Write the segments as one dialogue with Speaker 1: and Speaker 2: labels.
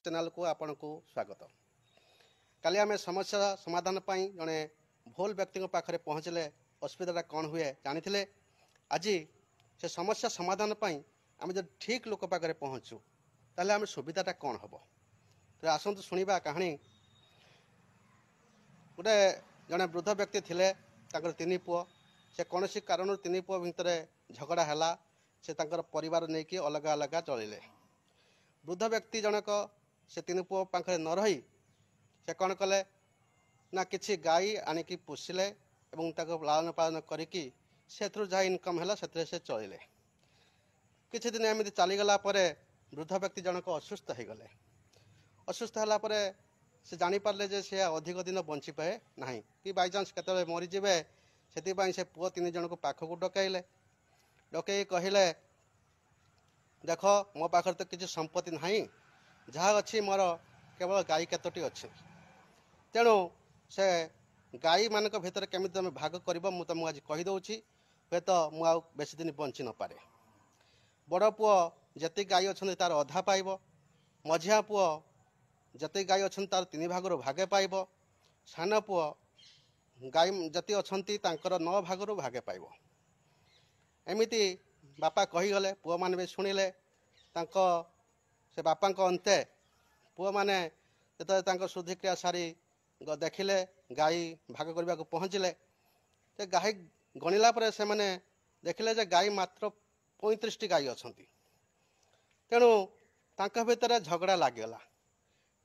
Speaker 1: Channel को आपण को स्वागत। काली आम समस्या समाधान जड़े भूल व्यक्ति पाखे पहुँचले असुविधा कौन हुए जानी आज से समस्या समाधान आम जो ठीक लोक पाखे पहुँचू ताले आम सुविधाटा कौन हम तो आसतु शुणा कहानी। गोटे जड़े वृद्ध व्यक्ति थे तीन पुओ से कौन कारण तीन पुओ भितर झगड़ा है से परिवार नहीं कि अलग अलग चलिले। वृद्ध व्यक्ति जनक से तीन पुओ पाखे न रही से कौन कले ना किसी गाई आनिकी पोषिले लालन पालन करिकी जहाँ इनकम है से चलिले। किछि दिन एमती चलीगला वृद्ध व्यक्ति जनक असुस्थ हो गले। असुस्थ है से जानीपारे जे से अधिक दिन बंची पाए ना कि बाई चान्स केतबे मरीजे से पुओ तीन जन को पाखक डकैले। डकई कहले देख मो पाखर तो किसी संपत्ति ना जहाँ अच्छी मोर केवल गाई केतोटी अच्छी तेणु से गाई मान भर केमी तुम भाग कर तुमको आज कहीदे हे तो मुझे बेसी दिन बंची न पारे। बड़ पुओ जी गाई अच्छा तार अधा पाइब, मझिया पुओ जी गाई अच्छा तार तीन भागर भागे पाइब, सान पुओ गाई जी अच्छा 9 भागर भागे पाइब। एमती बापा कहीगले पुओ मैंने भी शुणिले से बापा अंते पुओ मैंने जो शुद्धिक्रिया सारी देखिले गाई भाग करने को पहुँचले। गाई गणिला से मैंने देखिले जे गाई मात्र 35 गाई अच्छा तेणु भितर झगड़ा लगिगला।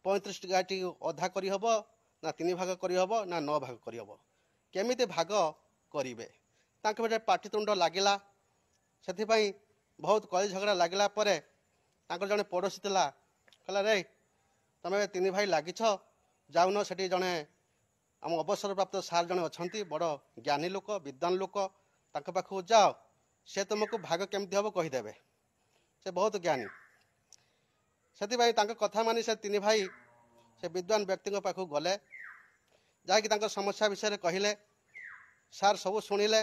Speaker 1: 35 गाई अधा करहब ना 3 भाग करहब ना 9 भाग करहब केमिति भाग करेंगे भर पाटितुंड लगिला। से बहुत कली झगड़ा लगिला जड़े पड़ोशी था कहला रे तुम्हें 3 भाई लगिछ जाऊन से जड़े आम अवसर प्राप्त सार जड़े अच्छा बड़ ज्ञानी लोक विद्वान लोक पाखक जाओ से तुमको भाग केमती हम कहीदेवे। से बहुत ज्ञानी से कथा मानी से 3 भाई से विद्वान व्यक्ति पाखक गले जहाँकि समस्या विषय कहले। सार सब शुणिले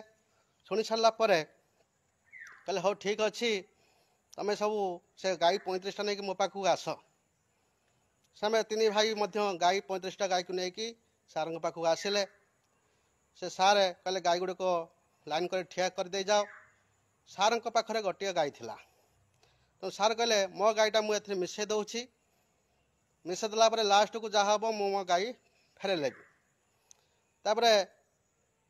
Speaker 1: शुणी सारा कहले हाँ ठीक अच्छी तुम सब से गाई 35टा नहीं मो पाखक आस। से 3 भाई गाई 35टा गाई को लेकिन सार पाखक आसिले। से सार कहले गाई गुड़िक लाइन कर ठिया कर दे जाओ। सार पाखे गोटे गाई थिला तो सार कहले मो गाईटा मुझे मिसई दौची मिसई देला लास्ट को जहाँ हम मो गाई फेरे लेबी। तापर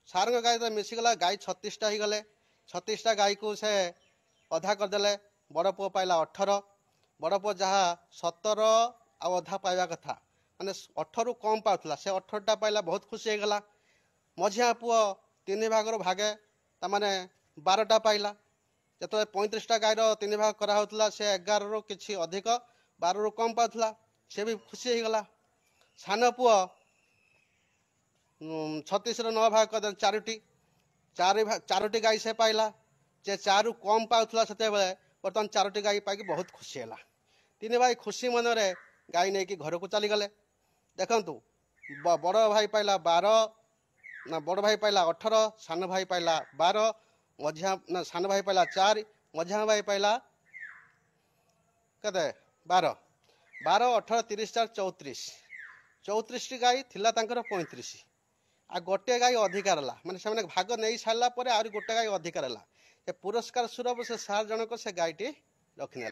Speaker 1: सार गाई तो मिसीगला गाई 36टा ही गले। 36टा गाई को से अधा करदे। बड़ पुओ पाइला 18, बड़ पुओ जहाँ 17 आधा पाइबा कथा माने 18 कम पाला से 18टा पाइला बहुत खुशी हो गला। मझिया पुओ 3 भागर भागे ताने 12टा पाइला। जो 35टा गाईर 3 भाग कराला से 11 रु कि अधिक 12 रु कम पाला से भी खुशी हो गला। सान पुओ 36 9 भाग कर 4टी गाई से पाइला जे 4 रु कम पाला से बर्तमान 4टी गाई पाई बहुत खुशी है। 3 भाई खुशी मन में गाई नहीं कि घर को चलीगले। देखु बड़ भाई पाइला 12 ना बड़ भाई पाइला 18, सान भाई पाइला 12, मझिया ना सान भाई पाइला 4, मझिया भाई पाइला कते 12 12 18 30 4 34 34 गाई थिला 35 आ गोटे गाई अधिकार है माने से भाग नहीं सारा गोटे गाई अधिकार है। पुरस्कार स्वरूप से सार जनक से गाईटी रखी।